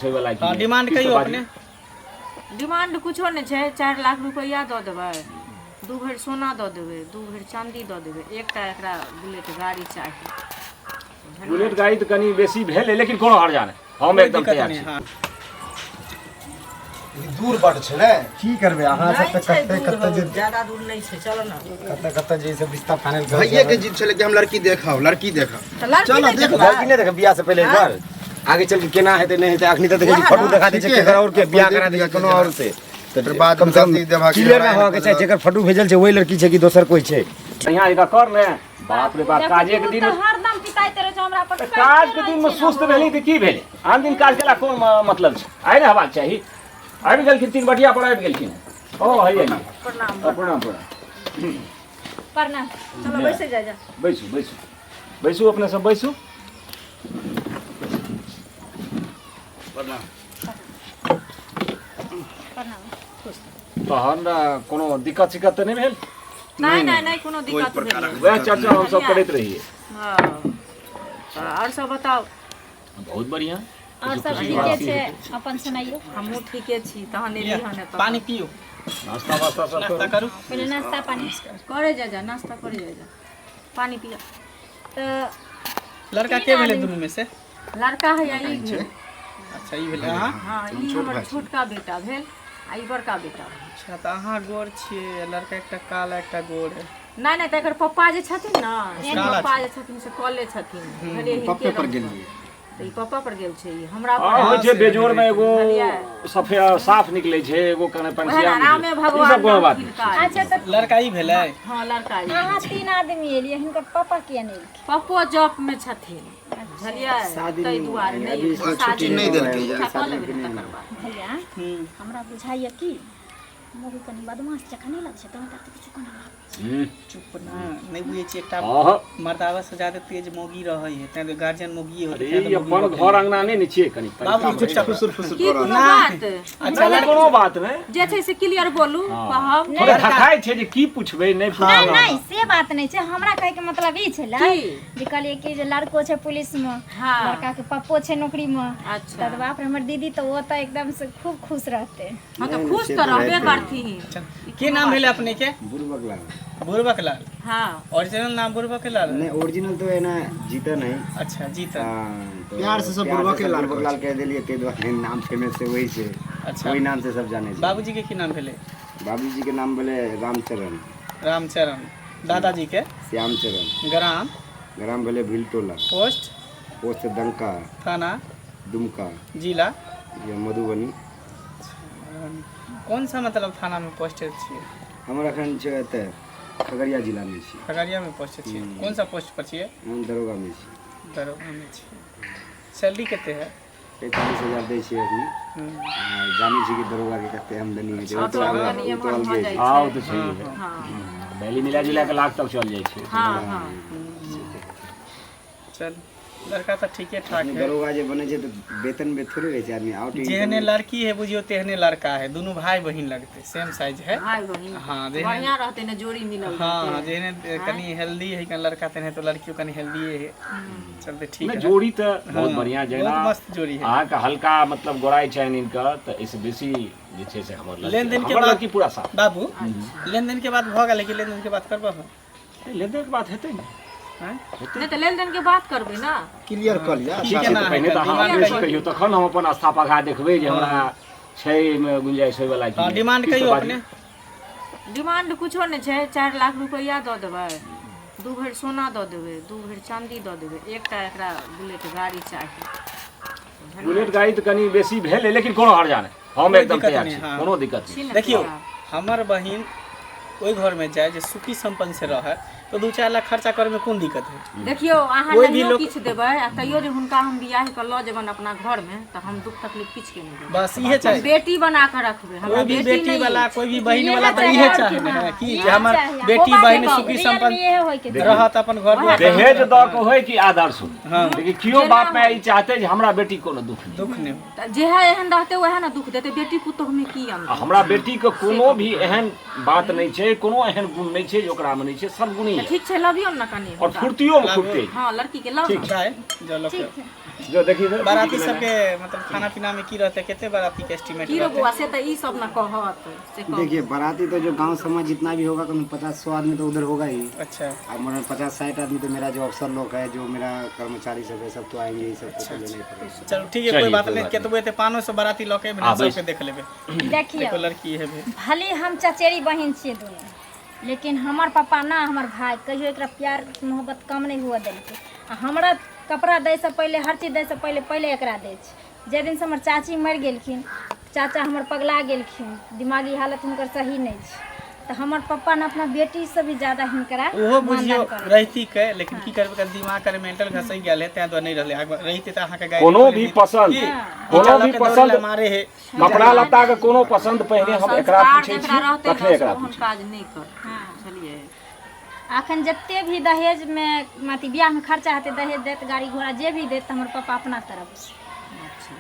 Demand कहियो अपने demand कुछो नहीं है। 4 लाख रुपया दऽ देबै, 2 भरि सोना दऽ देबै, 2 भरि चांदी दऽ देबै, एकटा एकरा बुलेट गाड़ी चाही। बुलेट गाड़ी तो कनी बेसी भेल लेकिन कोनो हर्जा नहीं, हम एकदम तैयार छी। दूर बड छै ने, की करबे अहाँ सब त कत्ते जे ज्यादा दूर नहीं छै, चलो ना कत्ते जे सब रिश्ता फाइनल कर भैया के जीत छले कि हम लड़की देखाओ, लड़की देखाओ। चलो देख लड़की नहीं देख बियाह से पहले एक बार आगे चल के केना हेते नहीं हेते अखनी तक देखि फोटो दिखा दे छै केकरा और के बियाह करा दे कोनो और से त बाद कम से कम क्लियर ना हो के छै जेकर फोटो भेजल छै वही लड़की छै कि दोसर कोई छै। यहां इका कर ने बाप रे बाप काजे के दिन हरदम पिटाइते रह छै हमरा पर। काज के दिन में सुस्त भेली त की भेले, आन दिन काज केला कोन मतलब छै, आइ ने हवाक चाही। आबि गेलखिन 3 बटिया पर आबि गेलखिन। ओ हैया प्रणाम प्रणाम प्रणाम। चलो बैसे जा जा, बैसू बैसू बैसू, अपने सब बैसू। प्रणाम। तहन कोनो दिक्कत सिक्कत त नहीं भेल? नहीं नहीं नहीं कोनो दिक्कत नहीं। वह चर्चा हम सब करैत रहिए। हां और सब बताओ। बहुत बढ़िया और सब ठीके छै, अपन सुनाइयो। हमहू ठीके छी। तहन एली हने त पानी पियो, नाश्ता वास्ता सब नाश्ता करू। पहले नाश्ता पानी करे जा जा, नाश्ता करे जा जा, पानी पिया। तो लड़का के भेले दुनू में से? लड़का है या ई भेल? अच्छा ई भेले। हां हां ई हमर छोटका बेटा भेल आ ई बड़का बेटा। अच्छा त अहाँ गोर छियै, लड़का एकटा काला एकटा गोर। नहीं नहीं, तकर पप्पा जे छथिन ना, पप्पा जे छथिन से कॉले छथिन, भले ही पप्पे पर गेलिए त ई पप्पा पर गेल छै। ई हमरा हां होय छै बेजोड़ में एगो सफेद साफ निकले छै, एगो कने पंछिया रामे ई सब भगवान कोनो बात नाम नहीं। तिनका। अच्छा तो लड़का ई भेले। हां लड़का ई। अहाँ 3 आदमी एलिए, हिनकर पापा किया नहीं एलखिन? पप्पो जॉब में छथिन, बुझलिए, तै दुआरे नहीं छुट्टी नहीं देलकै यार। भैया हमरा बुझाइए कि मोगी कनी बदमाश जखन नहीं लग छै त हमरा किछु कोना चुप ना, नहीं बुझे छी एकटा आहा मर्दावा से ज्यादा तेज मोगी रहै है, तै गार्जियन मोगी होते अरे ई अपन घर अंगना नहीं छै कनी बाबू चुपचाप फुसुर फुसुर की करो कोनो ना। बात अच्छा नहीं कोनो बात नहीं, जे छै से क्लियर बोलू कहब। थोड़े थकाय छै जे की पूछबे नहीं नहीं नहीं से बात नहीं छै। हमरा कहे के मतलब ई छले की? जे कहलिए कि जे लड़को छै पुलिस में, हाँ। लड़का के पप्पो छै नौकरी में। अच्छा। त बाप रे हमर दीदी तो वो त एकदम से खूब खुश रहते। हां तो खुश त रहबे करथिन। के नाम भेले अपने के? बुरबक लाल। बुरबक लाल। हां ओरिजिनल नाम बुरबक लाल? नहीं ओरिजिनल तो है ना जीतन है। अच्छा जीतन। तो प्यार से सब बुरबक लाल कह देलिए, ते द्वारा नाम फेमस से वही से। अच्छा वही नाम से सब जाने छै। बाबूजी के की नाम भेले? बाबूजी के नाम भेले रामचरण। रामचरण। दादाजी के? श्यामचरण। ग्राम? ग्राम भेले भिलटोला। पोस्ट? पोस्ट दंका। थाना? दुमका। जिला? ये मधुबनी। कौन सा मतलब थाना में पोस्टेड छियै? हमर अखन छै एतऽ खगड़िया जिला में छी। खगड़िया में पोस्टेड छियै। कौन सा पोस्ट पर छियै? हम दरोगा में छी। दरोगा में छियै। सैलरी कते है? 45,000 दै छियै अभी। जानी छी कि दरोगा के कते आमदनी होइ छै। तो आमदनी एमहर भ जाइ हां छै। तो सही है, हां बैली मिला जुला के लाख तक चल जाय छै। हां हां चल लड़का तो ठीके ठाक है। दरोगा जे बने छै तो वेतन में थोड़े रहे छै आदमी आउट। जेहने लड़की है बुझियो तेहने लड़का है, दोनों भाई बहन लगते, सेम साइज है। भाई बहिन। हाँ, जेहने बढ़िया रहते ने जोड़ी मिलल। हाँ जेहने कनी हेल्दी है कनी लड़का तेहने तो लड़कियों कनी हेल्दी है। चलते ठीक नहीं है। जोड़ी तो बहुत बढ़िया जेना बहुत मस्त जोड़ी है। अहाँ का हल्का मतलब गोराई छै इनका त इस बेसी जे छै से हमर लेन-देन के हमर बाद लड़की पूरा साफ। बाबू लेन-देन के बाद भ गेल कि लेन-देन के बात करबो? लेन-देन के बात हेतै नहीं, नहीं तो लेन देन के बात करबे ना। क्लियर कर लिया। ठीक है तो पहले तो हम बेसी कहियो तखन हम अपन आस्था पघा देखबै जे हमरा छै में गुंजाइश होय वाला की। हां डिमांड कहियो अपने? डिमांड कुछो नहीं है। 4 लाख रुपया दऽ देबै, 2 भरि सोना दऽ देबै, 2 भरि चांदी दऽ देबै, एकटा एकरा बुलेट गाड़ी चाही। बुलेट गाड़ी तो कनी बेसी भेल लेकिन कोनो हर्जा नहीं, हम एकदम तैयार छी, कोनो दिक्कत नहीं। देखियो हमर बहिन ओई घर में जाए जे सुखी संपन्न से रहे तो 2-4 लाख खर्चा करे में कोन दिक्कत है? देखियो अहाँ कोई भी नहियो लोग- किछ देबै आ तैयो जे हुनका हम बियाह के लऽ जेबन अपना घर में त हम दुख तकलीफ किछ के नहीं देबै। बस इहे चाहिए। बेटी बना के रखबै। हमरा कोई भी बेटी नहीं वाला है। कोई भी बहन वाला तो चाहिए इहे और चाहे की, ना हाँ, कि इहे जे हमर चाहिए। बेटी होबा बहन के सुखी रियल में संपन्न इहे होय के रहत अपन घर दुआर। दहेज द के होय कि आदर्श हो। हाँ। लेकिन कियो बाप माय ई चाहते जे हमरा बेटी कोनो दुख नहीं। दुख नहीं त जेहा एहन रहते वह ना दुख देते। बेटी पुतोह में की अंतर? हमरा बेटी के कोनो भी एहन बात नहीं छै, कोनो एहन गुण नहीं छै जे ओकरा में नहीं छै, सब गुणी है। ठीक छै, लबियो ना कनी। और फुर्तियो में फुर्ती। हां लड़की के लव। ठीक है। चलो ठीक है। जो देखिए बाराती सबके मतलब खाना पीना में की रहते केते बाराती के एस्टीमेट की रो बुआ से तो ई सब ना कहत से कह। देखिए बाराती तो जो गांव समाज जितना भी होगा कम 50-100 आदमी तो उधर होगा ही। अच्छा अब मतलब 50-60 आदमी तो मेरा जो अफसर लोग है जो मेरा कर्मचारी सब है सब तो आएंगे ही सब तो लेना ही पड़ेगा। चलो ठीक है कोई बात नहीं केतबे ते 500 बाराती लके बिना सबके देख लेबे देखिए देखो लड़की है भी भले हम चचेरी बहन छियै दोनों, लेकिन हमार पापा ना हमार भाई कहियो एकरा प्यार मोहब्बत कम नहीं हुआ देलकै। आ हमरा कपड़ा दै से पहले हर चीज दै से पहले एकरा दै छै। जे दिन से हमर चाची मरि गेलखिन, चाचा हमर पगला गेलखिन, दिमागी हालत हुनकर सही नहीं छै, तो हमर पप्पा ने अपना बेटी से भी ज्यादा हिनकरा ओहो बुझियो मानदान करलकै। रहती के लेकिन की करबे कर दिमाग कर मेंटल घसई गेल है तै तो नहीं रहले रहती त अहाँ के गाय कोनो भी पसंद मारे है कपड़ा लत्ता के कोनो पसंद पहले हम एकरा संस्कार पूछे जेकरा रहतै तखने एकरा ओहन पूछे। काज नहीं कर। चलिए अखन जते भी दहेज में माती बियाह में खर्चा हेतै दहेज देत गाड़ी घोड़ा जे भी देत हमर पापा अपना तरफ से। अच्छा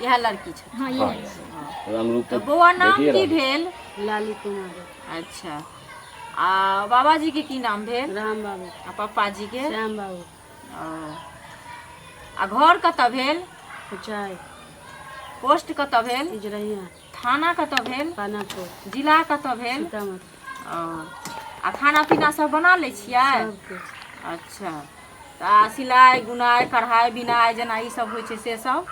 यह लड़की छै। हाँ ये तो बौआ नाम की भेल? लाली कुमार। अच्छा आ बाबा जी के की नाम भेल? राम बाबू। आ पापा जी के? श्याम बाबू। आ घर कतऽ भेल? कुचाई। पोस्ट कतऽ भेल? इजरैया। थाना कतऽ भेल? पानापुर। जिला कतऽ भेल? सीतामढ़ी। आ खाना पीना सब बना लै छियै? सब कुछ। अच्छा तऽ आ सिलाइ बुनाइ कढ़ाइ बिनाइ जेना ई सब होइ छै से सब?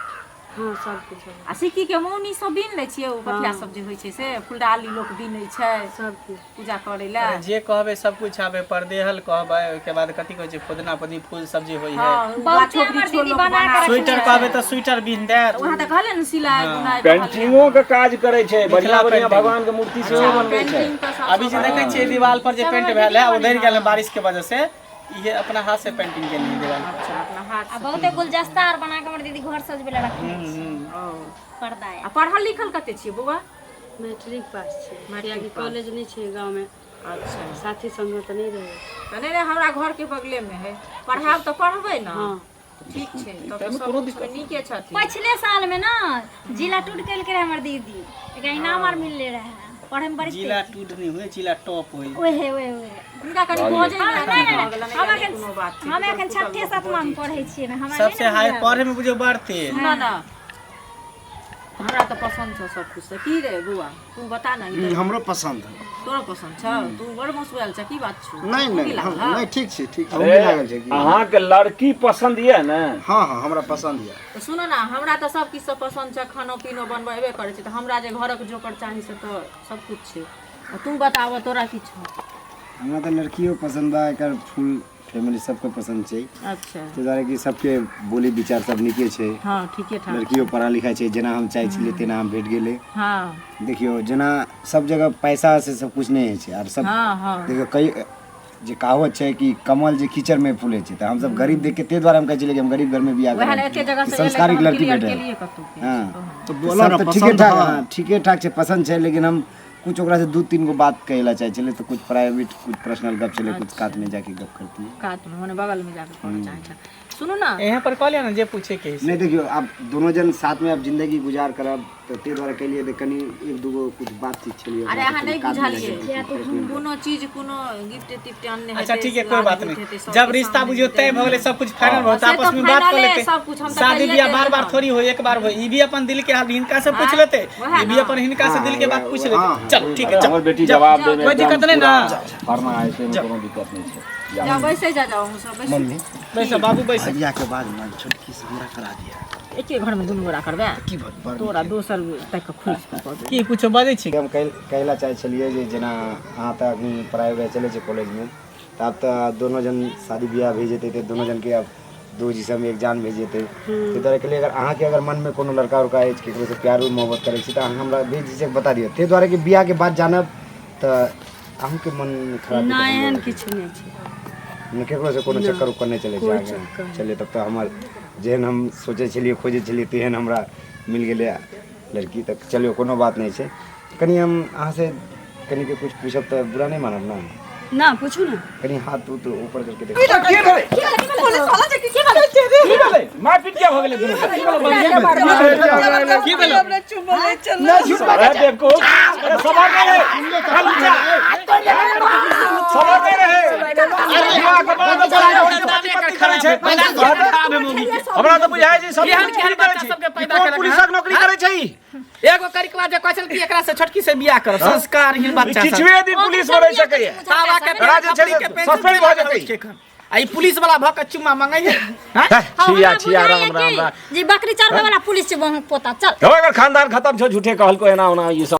हाँ सब कुछ। आ सिक्की के मौनी सब बीन लै छियै? ओ पथिया सब जे होइ छै से फुलडाली लोक बीनै छै सब कुछ। पूजा करै लए? जे कहबे सब कुछ आबे परदेहल कहबे ओके बाद कथि कहै छै खुदना पदी फूल सब जे होई है हाँ बहुते छोकरी हमर छोड़ दीदी लोक बना के बना रखने स्वेटर कहबे त स्वेटर बीन देत वहाँ तऽ कहले ने सिलाइ बुनाइ पेंटिंगो के काज करे छै बढ़िया बढ़िया पेंटिंग। भगवान के मूर्ति सेहो बनबै छै। पेंटिंग के सब अभी जे देखे छियै दीवार पर जे पेंट भेल है उधर गेल है बारिश के वजह से ये अपना हाथ से पेंटिंग के लिए दीवार पर। अच्छा अपना हाथ आ बहुते गुलदस्ता आर बना के हमर दीदी घर सजबे ला रखने छै। ओ पर्दा आ पढ़ल लिखल कते छियै बौआ? मैट्रिक पास छै। मैट्रिक कियाकि पास। कॉलेज नहीं छै गांव में। अच्छा साथी संग तो नहीं रहे। तऽ नहि हमरा घर के बगले में है पढ़ाब तऽ पढ़बै ना? हाँ। ठीक छै तब तऽ सब कुछ नीके छथिन। पिछले साल में ना जिला टूट गेल के हमर दीदी एकरा इनाम आर मिलले रहे पढ़े में बड़ी जिला टूट नहीं हुए जिला टॉप हुई ओहे हुनका कनि पहुँचै कोनो बात छै। हम एखन 6ठे-7मा में पढ़ै छियै ना हमरा सबसे हाई पढ़े में बुझे बढ़ते ना ना हमरा तऽ पसंद छौ सब कुछ। की रे बौआ तू बता ना इधर हमरो पसंद है। तोरा पसंद छौ? तू बड़ मसुआल छ की बात छौ? नहीं की नहीं लागल? नहीं ठीक छै ठीक छै। हमहूँ लागल छै कि अहाँ के लड़की पसंद ये ने? हाँ हाँ हमरा पसंद है। तऽ सुनो ना हमरा तऽ सब किछ सब पसंद छै खानो पीनो बनबेबे करै छै तऽ हमरा जे घरक जोकर चाही से तऽ सब कुछ छै। तू बताव तोरा की छौ? हमरा तो लड़कियों पसंद बा एकर फुल फैमिली सबके पसंद छै। अच्छा ताहि दुआरे कि सबके बोली विचार सब नीके छै। हाँ ठीके ठाक। लड़कियों पढ़ा लिखा छै जेना हम चाहै छलियै तेना हम भेट गेलै। हाँ देखियो जेना सब जगह पैसा से सब कुछ नहीं है छै और सब हाँ हाँ देखियो कई जे कहावत छै कि कमल जे कीचड़ में फूले छै तऽ हम सब गरीब देख के ते द्वारा हम कहै छलियै कि हम गरीब घर में बियाह वएह करब एके जगह कि से संस्कारिक एलै तऽ हम लड़की क्लियर भेटै। केलियै कतौ के। हाँ तो बोलो ना सब तो ठीके पसंद ठाक हाँ। ठीके ठाक छै पसंद छै लेकिन हम कुछ ओकरा से 2-3 गो बात कहला चाहे छले तो कुछ प्राइवेट कुछ पर्सनल गप चले कुछ कात में जाके गप करती है। कात में होने बगल में जाकर करना चाहे था। सुनो ना यहाँ पर कह लिया ना जे पूछे के नहीं देखियो आप दोनों जन साथ में आप जिंदगी गुजार करब तो ते द्वारा के लिए कनी 1-2 गो कुछ बातचीत छलिए। अरे अहाँ नहीं बुझलिए कोनो चीज कोनो गिफ्ट टिफ्ट अन्य है। अच्छा ठीक है कोई बात नहीं जब रिश्ता बुझियो तय भ गेलै सब कुछ फाइनल भ त आपस में बात कर लेते शादी बियाह बार-बार थोड़ी होई एक बार होई ई भी अपन दिल के हाल हिनका से पूछ लेते ई भी अपन हिनका से दिल के बात पूछ लेते। चल ठीक है हमर बेटी जवाब देबे कोई दिक्कत नहीं ना फरमा ऐसे में कोनो दिक्कत नहीं छै। जा बैसे जाओ हम सब बैसे मम्मी वैसे बाबू बैसे भैया के बाद ना छोटकी से हमरा करा दिया। एके घर में दुनू गोरा करबे की बात तोरा दोसर तक खुश क दे। की कुछ बाजै छी हम कहला चाहे छलिए जे जेना अहाँ तक अभी पढ़ाई वढ़ाई चले छै कॉलेज में तो अब तो दोनों जन शादी ब्याह भेज जेते तो दोनों जन के अब 2 जिसम एक जान भेज जेते। तो तरह के लिए अगर अहाँ के अगर मन में कोनो लड़का उड़का है केकरो से प्यार मोहब्बत करे छी तो अहाँ हमरा बेझिझक बता दियो ते द्वारा के ब्याह के बाद जानब तो अहूँ के मन खराब ना एहन किछु नहीं छै। न केकरो से कोनो चक्कर उक्कर नहीं चले कोई छै चक्कर चले तब तो हमार जेहन हम सोचे छलिए खोजे छलिए तेहन हमरा मिल गेले लड़की तक चलियो कोनो बात नहीं छै। कनी हम अहाँ से कनी के कुछ पूछब तो बुरा नहीं मानब ना? ना पूछू ना। कनी हाथ तो ऊपर करके देखो। की भेलै मारपीट क्या भ गेलै दुनू की भेलै ना झूठ बात देखो अरे सवाल नहीं है सवाल नहीं रहे हमरा तो बुझाय छै सब पुलिसक नौकरी करे छै एगो करिक बाद जे कहल कि एकरा से छोटकी से बियाह करब संस्कारहीन बच्चा सब किछुए दिन पुलिस बनै सकै सावा के सस्पेंड भ जेतै आ ई पुलिस वाला भ के चुम्मा मांगै है छिया छिया राम राम जी बकरी चढ़वे वाला पुलिस छै पोता चल अगर खानदान खत्म छौ झूठे कहल को एना ओना ई सब